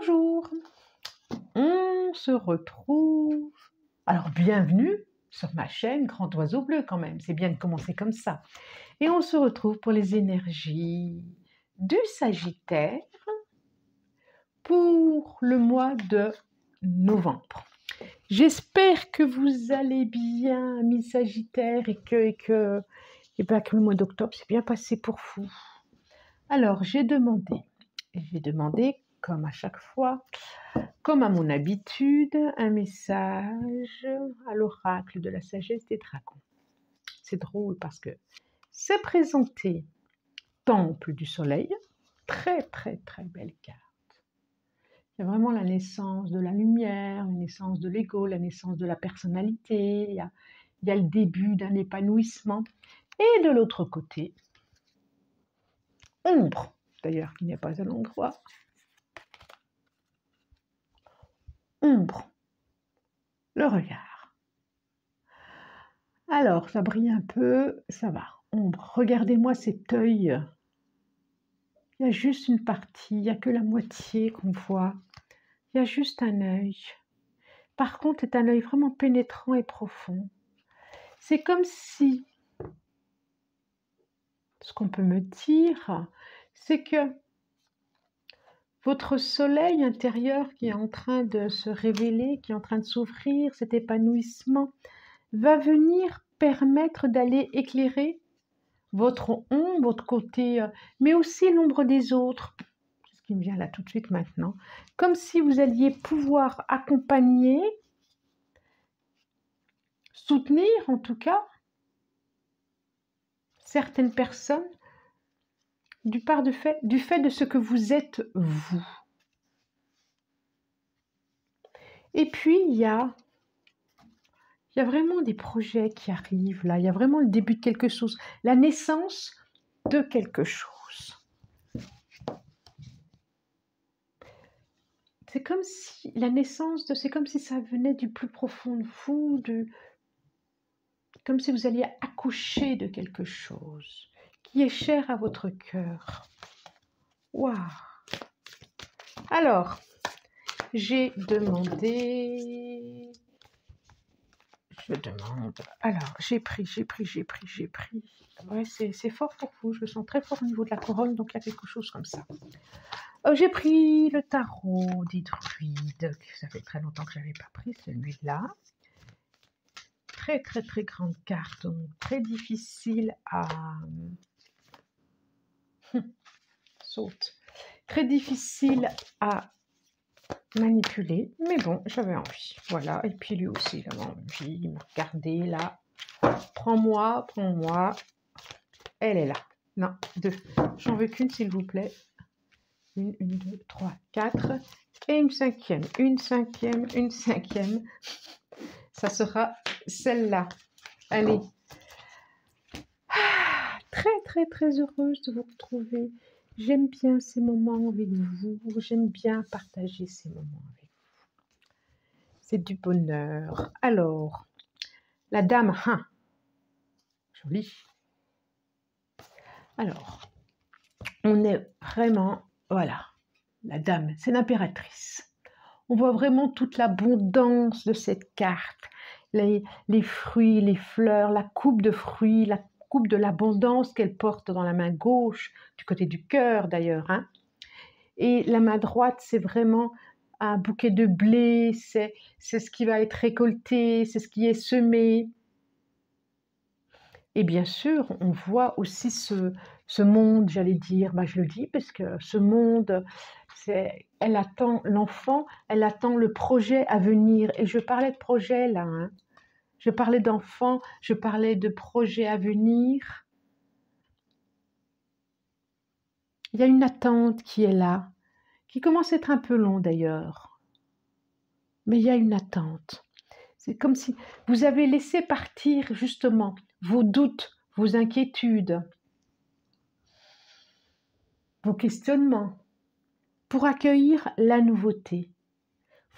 Bonjour, on se retrouve. Alors bienvenue sur ma chaîne Grand Oiseau Bleu quand même, c'est bien de commencer comme ça. Et on se retrouve pour les énergies du Sagittaire pour le mois de novembre. J'espère que vous allez bien, mes Sagittaires, et que le mois d'octobre s'est bien passé pour vous. Alors j'ai demandé, comme à chaque fois, comme à mon habitude, un message à l'oracle de la sagesse des dragons. C'est drôle parce que c'est présenté Temple du Soleil, très très très belle carte. Il y a vraiment la naissance de la lumière, la naissance de l'ego, la naissance de la personnalité, il y a le début d'un épanouissement. Et de l'autre côté, ombre, d'ailleurs qui n'est pas un endroit, ombre, le regard. Alors, ça brille un peu, ça va. Ombre, regardez-moi cet œil. Il y a juste une partie, il n'y a que la moitié qu'on voit. Il y a juste un œil. Par contre, c'est un œil vraiment pénétrant et profond. C'est comme si, ce qu'on peut me dire, c'est que votre soleil intérieur qui est en train de se révéler, qui est en train de s'ouvrir, cet épanouissement, va venir permettre d'aller éclairer votre ombre, votre côté, mais aussi l'ombre des autres. C'est ce qui me vient là tout de suite maintenant. Comme si vous alliez pouvoir accompagner, soutenir en tout cas, certaines personnes du fait de ce que vous êtes vous. Et puis, il y a vraiment des projets qui arrivent là, il y a vraiment le début de quelque chose, la naissance de quelque chose. C'est comme si la naissance, c'est comme si ça venait du plus profond de vous, comme si vous alliez accoucher de quelque chose qui est cher à votre cœur. Waouh! Alors, j'ai demandé... Alors, j'ai pris. Ouais, c'est fort pour vous, je le sens très fort au niveau de la couronne, donc il y a quelque chose comme ça. J'ai pris le tarot des druides, ça fait très longtemps que je n'avais pas pris celui-là. Très très très grande carte, donc très difficile à... saute. Très difficile à manipuler, mais bon, j'avais envie, voilà. Et puis lui aussi, il avait envie, il me regardait là, prends-moi, elle est là, non, 2, j'en veux qu'une s'il vous plaît, 1, 2, 3, 4, et une cinquième, ça sera celle-là, allez. Très très très heureuse de vous retrouver. J'aime bien ces moments avec vous, j'aime bien partager ces moments avec vous. C'est du bonheur. Alors, la dame, jolie. Alors, on est vraiment, voilà, la dame, c'est l'impératrice. On voit vraiment toute l'abondance de cette carte. Les fruits, les fleurs, la coupe de fruits, la coupe de l'abondance qu'elle porte dans la main gauche, du côté du cœur d'ailleurs. Et la main droite, c'est vraiment un bouquet de blé, c'est ce qui va être récolté, c'est ce qui est semé. Et bien sûr, on voit aussi ce monde, j'allais dire, je le dis parce que ce monde, elle attend l'enfant, elle attend le projet à venir. Et je parlais de projet là, je parlais d'enfants, je parlais de projets à venir. Il y a une attente qui est là, qui commence à être un peu long d'ailleurs. Mais il y a une attente. C'est comme si vous avez laissé partir justement vos doutes, vos inquiétudes, vos questionnements, pour accueillir la nouveauté.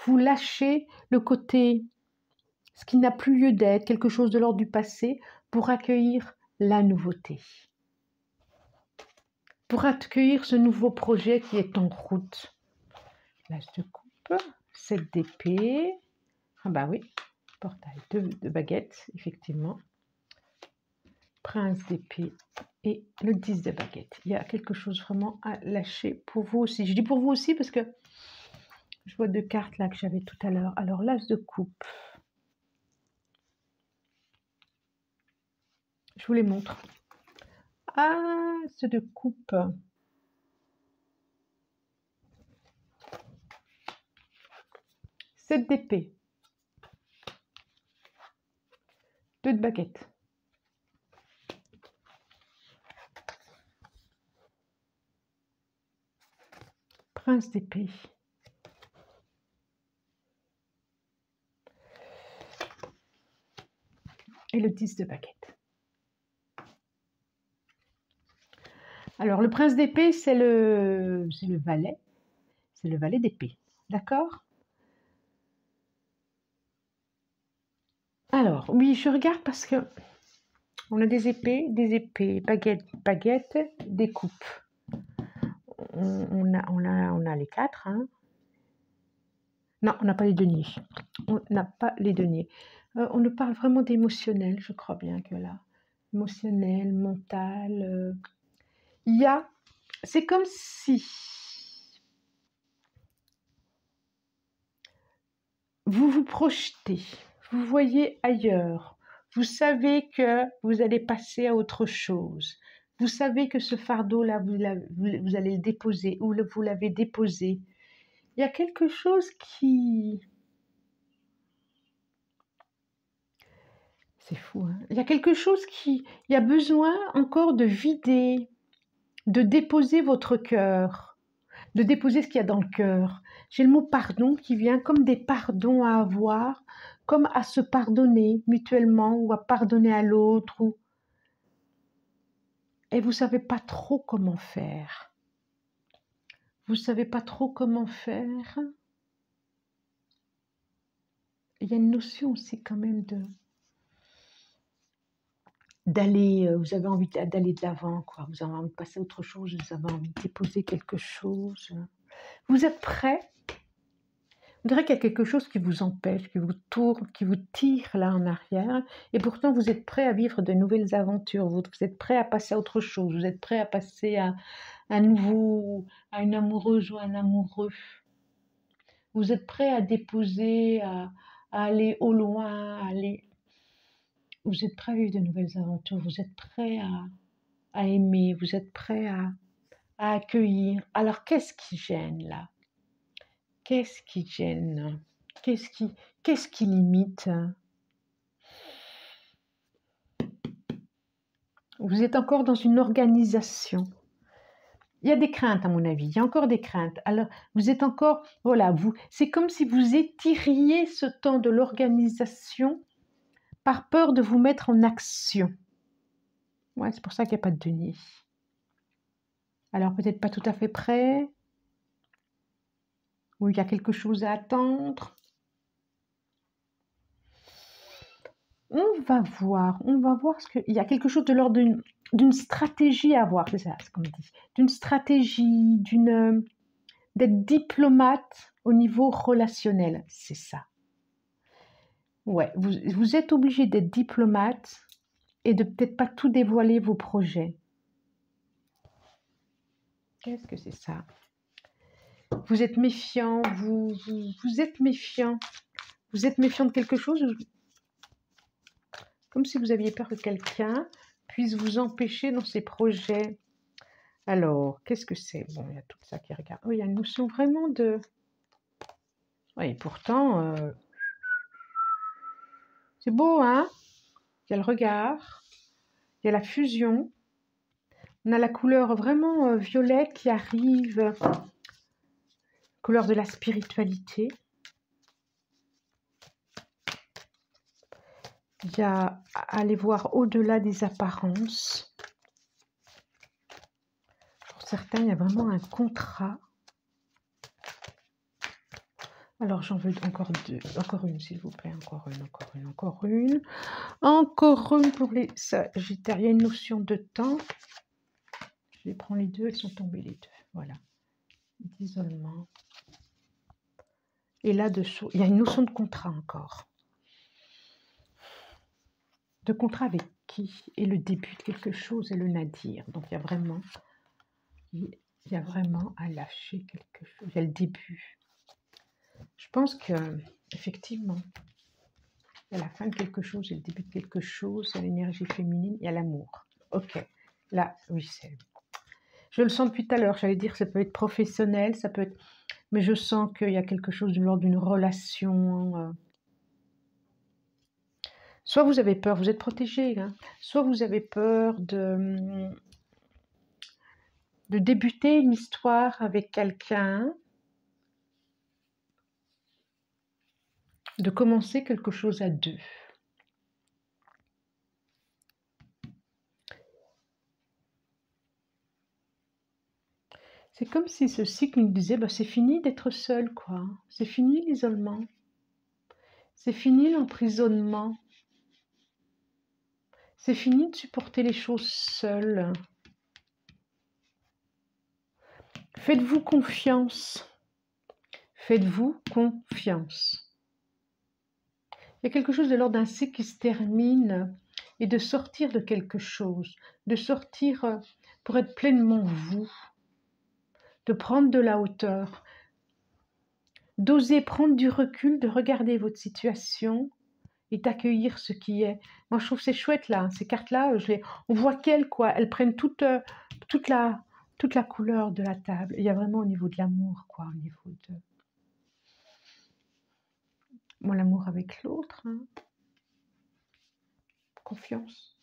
Vous lâchez le côté, ce qui n'a plus lieu d'être, quelque chose de l'ordre du passé, pour accueillir la nouveauté. Pour accueillir ce nouveau projet qui est en route. l'as de coupe, 7 d'épée, ah bah oui, portail de baguette, effectivement, prince d'épée et le 10 de baguette. Il y a quelque chose vraiment à lâcher pour vous aussi. Je dis pour vous aussi parce que je vois 2 cartes là que j'avais tout à l'heure. Alors, l'as de coupe. Je vous les montre. As de coupe. Sept d'épée. 2 de baguette. Prince d'épée. Et le 10 de baguette. Alors, le prince d'épée, c'est le valet. C'est le valet d'épée. D'accord? Alors, oui, je regarde parce que on a des épées, baguettes, des coupes. On a les 4. Hein. Non, on n'a pas les deniers. On n'a pas les deniers. On nous parle vraiment d'émotionnel, je crois bien que là. Émotionnel, mental. Il y a... C'est comme si vous vous projetez, vous voyez ailleurs. Vous savez que vous allez passer à autre chose. Vous savez que ce fardeau-là, vous allez le déposer ou vous l'avez déposé. Il y a quelque chose qui... C'est fou, hein? Il y a quelque chose qui... Il y a besoin encore de vider, de déposer votre cœur, de déposer ce qu'il y a dans le cœur. J'ai le mot pardon qui vient comme des pardons à avoir, comme à se pardonner mutuellement ou à pardonner à l'autre. Et vous ne savez pas trop comment faire. Vous ne savez pas trop comment faire. Il y a une notion aussi quand même d'aller, vous avez envie d'aller de l'avant, quoi. Vous avez envie de passer à autre chose, vous avez envie de déposer quelque chose. Vous êtes prêt? On dirait qu'il y a quelque chose qui vous empêche, qui vous tourne, qui vous tire là en arrière, et pourtant vous êtes prêt à vivre de nouvelles aventures, vous êtes prêt à passer à autre chose, vous êtes prêt à passer à une amoureuse ou un amoureux. Vous êtes prêt à déposer, à aller au loin, vous êtes prêt à vivre de nouvelles aventures, vous êtes prêt à aimer, vous êtes prêt à accueillir. Alors qu'est-ce qui gêne là? Qu'est-ce qui gêne? Qu'est-ce qui limite? Vous êtes encore dans une organisation. Il y a des craintes à mon avis, il y a encore des craintes. Alors vous êtes encore, voilà, c'est comme si vous étiriez ce temps de l'organisation par peur de vous mettre en action. Ouais, c'est pour ça qu'il n'y a pas de denier. Alors peut-être pas tout à fait prêt, ou il y a quelque chose à attendre. On va voir ce qu'il y a quelque chose de l'ordre d'une stratégie à avoir, c'est ça, c'est comme on dit, d'une stratégie, d'être diplomate au niveau relationnel, c'est ça. Ouais, vous êtes obligé d'être diplomate et de peut-être pas tout dévoiler vos projets. Qu'est-ce que c'est ça? Vous êtes méfiant, vous êtes méfiant. Vous êtes méfiant de quelque chose, comme si vous aviez peur que quelqu'un puisse vous empêcher dans ses projets. Alors, qu'est-ce que c'est? Bon, il y a tout ça qui regarde. Oh, il y a une notion vraiment de... Oui, pourtant, c'est beau, hein? Il y a le regard, il y a la fusion. On a la couleur vraiment violet qui arrive, couleur de la spiritualité. Il y a à aller voir au-delà des apparences. Pour certains, il y a vraiment un contrat. Alors, j'en veux encore deux. Encore une, s'il vous plaît. Encore une. Encore une pour les Sagittaires. Il y a une notion de temps. Je les prends les deux. Elles sont tombées les deux. Voilà. D'isolement. Et là-dessous, il y a une notion de contrat encore. De contrat avec qui? Et le début de quelque chose et le nadir. Donc il y a vraiment à lâcher quelque chose. Il y a le début. Je pense que effectivement, il y a la fin de quelque chose et le début de quelque chose. Il y a l'énergie féminine, il y a l'amour. Ok. Là, oui, c'est. Je le sens depuis tout à l'heure. J'allais dire que ça peut être professionnel, ça peut être. Mais je sens qu'il y a quelque chose de l'ordre d'une relation. Soit vous avez peur, vous êtes protégé, hein, soit vous avez peur de débuter une histoire avec quelqu'un, de commencer quelque chose à deux. C'est comme si ce cycle nous disait, bah, c'est fini d'être seul, quoi. C'est fini l'isolement. C'est fini l'emprisonnement. C'est fini de supporter les choses seules. Faites-vous confiance. Faites-vous confiance. Il y a quelque chose de l'ordre d'un cycle qui se termine et de sortir de quelque chose, de sortir pour être pleinement vous, de prendre de la hauteur, d'oser prendre du recul, de regarder votre situation et d'accueillir ce qui est. Moi, je trouve que c'est chouette là, ces cartes-là, on voit qu'elles, quoi, elles prennent toute la couleur de la table. Il y a vraiment au niveau de l'amour, quoi, au niveau de... Moi, l'amour avec l'autre, hein. Confiance.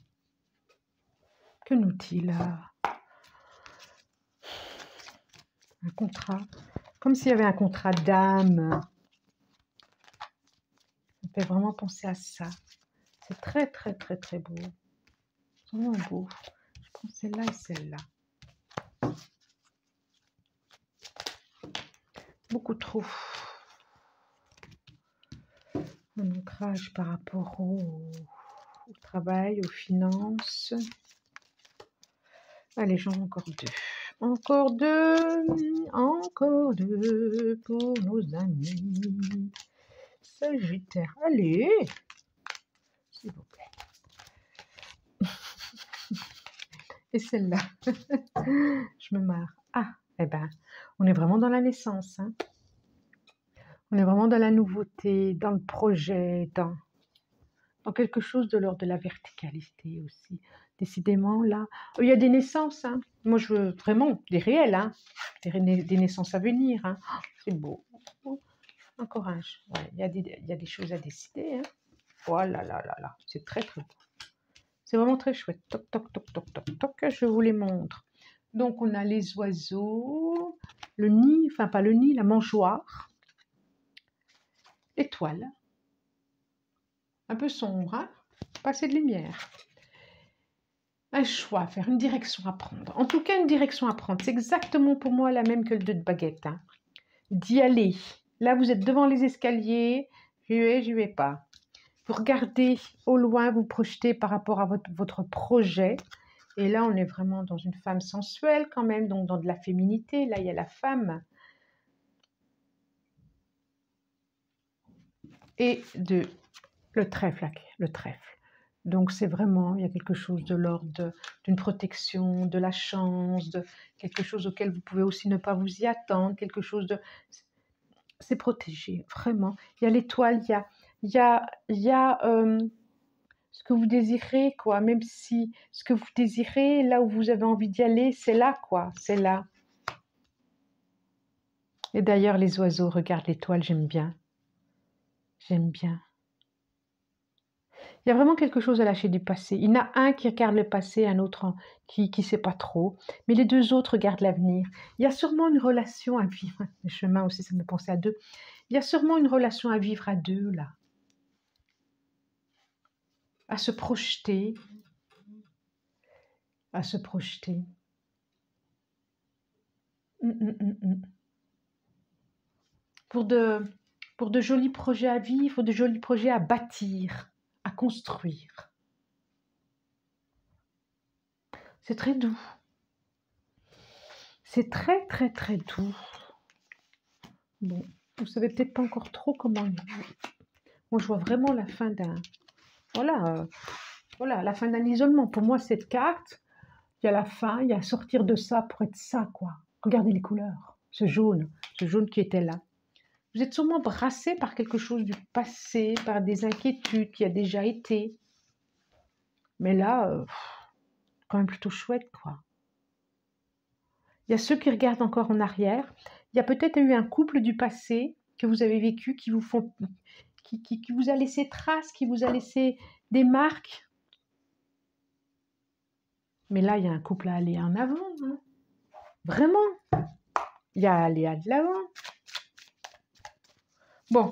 Que nous dit là? Un contrat. Comme s'il y avait un contrat d'âme. On peut vraiment penser à ça. C'est très, très, très, très beau. C'est vraiment beau. Je prends celle-là et celle-là. Beaucoup trop. Un ancrage par rapport au travail, aux finances. Allez, j'en ai encore deux. Encore deux pour nos amis. Sagittaire, allez, s'il vous plaît. Et celle-là, je me marre. Ah, eh ben, on est vraiment dans la naissance. Hein. On est vraiment dans la nouveauté, dans le projet, dans quelque chose de l'ordre de la verticalité aussi. Décidément, là, il y a des naissances. Hein. Moi, je veux vraiment des réels, hein. Des naissances à venir. Hein. Oh, c'est beau. Encore un. Ouais, il y a des choses à décider. Hein. Oh là là là là, c'est très très beau. C'est vraiment très chouette. Toc, toc, toc, toc, toc, toc, je vous les montre. Donc, on a les oiseaux, le nid, enfin pas le nid, la mangeoire, l'étoile, un peu sombre, hein, pas assez de lumière. Un choix à faire, une direction à prendre. En tout cas, une direction à prendre. C'est exactement pour moi la même que le 2 de baguette. Hein. D'y aller. Là, vous êtes devant les escaliers. J'y vais pas. Vous regardez au loin, vous projetez par rapport à votre projet. Et là, on est vraiment dans une femme sensuelle quand même, donc dans de la féminité. Là, il y a la femme. Et le trèfle. Donc, c'est vraiment, il y a quelque chose de l'ordre d'une protection, de la chance, de quelque chose auquel vous pouvez aussi ne pas vous y attendre, quelque chose de... C'est protégé, vraiment. Il y a l'étoile, il y a ce que vous désirez, quoi. Même si ce que vous désirez, là où vous avez envie d'y aller, c'est là, quoi. C'est là. Et d'ailleurs, les oiseaux, regarde l'étoile, j'aime bien. J'aime bien. Il y a vraiment quelque chose à lâcher du passé. Il y en a un qui regarde le passé, un autre qui ne sait pas trop. Mais les deux autres regardent l'avenir. Il y a sûrement une relation à vivre. Le chemin aussi, ça me pensait à deux. Il y a sûrement une relation à vivre à deux, là. À se projeter. À se projeter. Pour de jolis projets à vivre, de jolis projets à bâtir, à construire. C'est très doux. C'est très, très, très doux. Bon, Vous savez peut-être pas encore trop comment... Moi, je vois vraiment la fin d'un... Voilà, voilà, la fin d'un isolement. Pour moi, cette carte, il y a la fin, il y a sortir de ça pour être ça, quoi. Regardez les couleurs, ce jaune qui était là. Vous êtes sûrement brassé par quelque chose du passé, par des inquiétudes qui a déjà été. Mais là, quand même plutôt chouette, quoi. Il y a ceux qui regardent encore en arrière. Il y a peut-être eu un couple du passé que vous avez vécu qui vous font, qui vous a laissé trace, qui vous a laissé des marques. Mais là, il y a un couple à aller en avant. Hein. Vraiment. Il y a à aller de l'avant. Bon.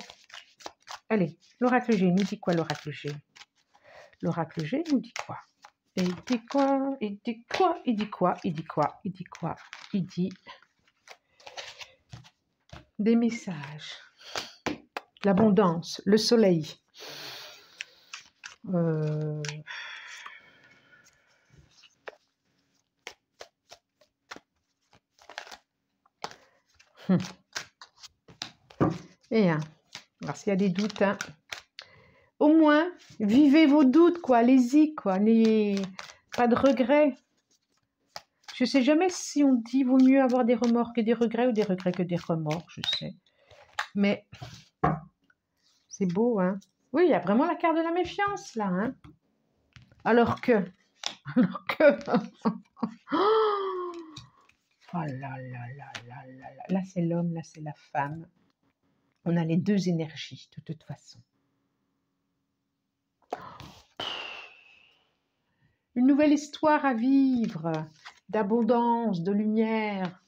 Allez, l'oracle G nous dit quoi, l'oracle G? L'oracle G nous dit quoi? Il dit quoi? Il dit quoi? Il dit quoi? Il dit quoi? Il dit quoi? Il dit des messages. L'abondance, le soleil. Et alors s'il y a des doutes, hein, au moins vivez vos doutes, quoi. Allez-y, quoi. N'ayez pas de regrets. Je sais jamais si on dit vaut mieux avoir des remords que des regrets ou des regrets que des remords, je sais. Mais c'est beau, hein. Oui, il y a vraiment la carte de la méfiance, là, hein. Alors que... Oh là là là là là là. Là, c'est l'homme, là, c'est la femme. On a les deux énergies, de toute façon. Une nouvelle histoire à vivre, d'abondance, de lumière.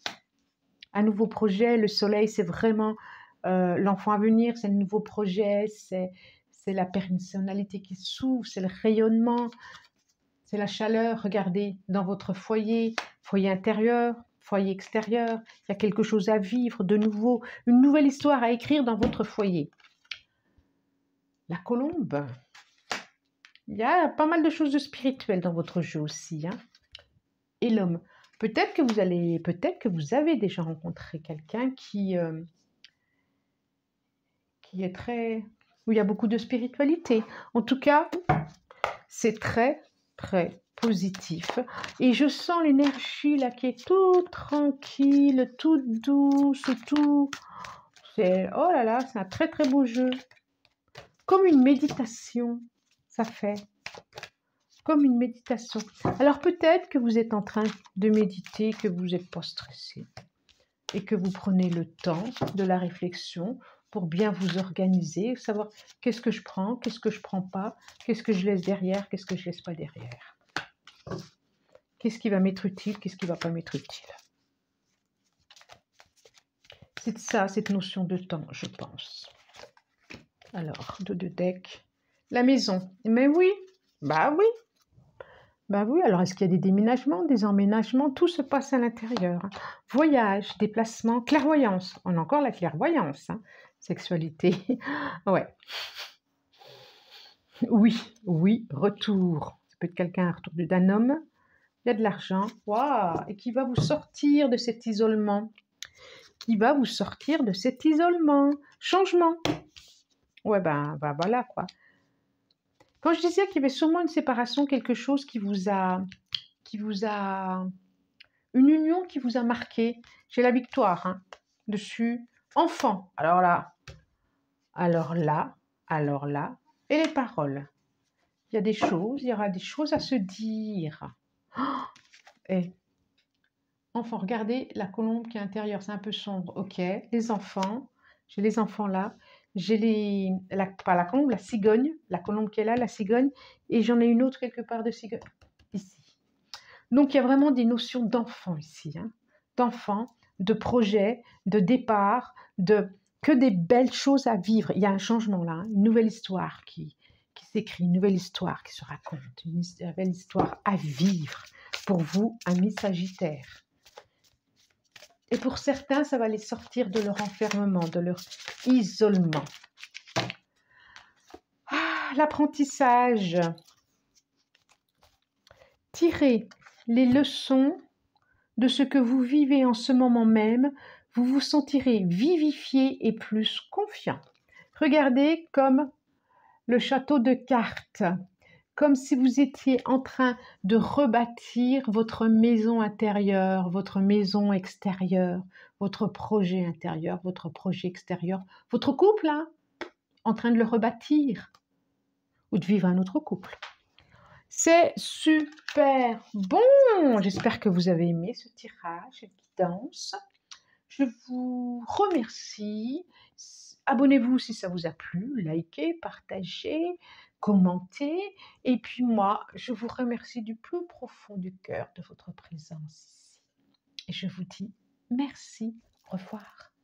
Un nouveau projet, le soleil, c'est vraiment l'enfant à venir, c'est le nouveau projet, c'est la personnalité qui s'ouvre, c'est le rayonnement, c'est la chaleur. Regardez, dans votre foyer, foyer intérieur, foyer extérieur, il y a quelque chose à vivre de nouveau, une nouvelle histoire à écrire dans votre foyer. La colombe. Il y a pas mal de choses de spirituelles dans votre jeu aussi. Hein. Et l'homme. Peut-être que vous avez déjà rencontré quelqu'un qui est très... où il y a beaucoup de spiritualité. En tout cas, c'est très, très positif. Et je sens l'énergie là qui est toute tranquille, toute douce, tout... C'est... Oh là là, c'est un très, très beau jeu. Comme une méditation, ça fait. Comme une méditation. Alors peut-être que vous êtes en train de méditer, que vous n'êtes pas stressé et que vous prenez le temps de la réflexion pour bien vous organiser, savoir qu'est-ce que je prends, qu'est-ce que je ne prends pas, qu'est-ce que je laisse derrière, qu'est-ce que je ne laisse pas derrière. Qu'est-ce qui va m'être utile, qu'est-ce qui ne va pas m'être utile. C'est ça, cette notion de temps, je pense. Alors, deux decks. La maison. Mais oui, bah oui. Bah oui, alors est-ce qu'il y a des déménagements, des emménagements? Tout se passe à l'intérieur. Voyage, déplacement, clairvoyance. On a encore la clairvoyance. Hein. Sexualité. Ouais. Oui, oui, retour. Ça peut être quelqu'un, un retour d'un homme. Il y a de l'argent. Waouh! Et qui va vous sortir de cet isolement. Qui va vous sortir de cet isolement. Changement. Ouais, ben voilà quoi. Quand je disais qu'il y avait sûrement une séparation, quelque chose qui vous a, une union qui vous a marqué. J'ai la victoire hein, dessus. Enfant. Alors là, et les paroles. Il y a des choses, il y aura des choses à se dire. Oh, et enfant, regardez la colombe qui est intérieure, c'est un peu sombre. Ok, les enfants, j'ai les enfants là. J'ai pas la colombe, la cigogne, la colombe qui est là, la cigogne, et j'en ai une autre quelque part de cigogne, ici. Donc, il y a vraiment des notions d'enfant ici, hein, d'enfant, de projet, de départ, que des belles choses à vivre. Il y a un changement là, hein, une nouvelle histoire qui s'écrit, une nouvelle histoire qui se raconte, une nouvelle histoire à vivre pour vous, amis Sagittaires. Et pour certains, ça va les sortir de leur enfermement, de leur isolement. Ah, l'apprentissage. Tirez les leçons de ce que vous vivez en ce moment même. vous vous sentirez vivifié et plus confiant. Regardez comme le château de cartes, comme si vous étiez en train de rebâtir votre maison intérieure, votre maison extérieure, votre projet intérieur, votre projet extérieur, votre couple, hein, en train de le rebâtir ou de vivre un autre couple. C'est super bon. J'espère que vous avez aimé ce tirage, cette guidance. Je vous remercie. Abonnez-vous si ça vous a plu, likez, partagez, commentez. Et puis moi, je vous remercie du plus profond du cœur de votre présence ici. Et je vous dis merci, au revoir.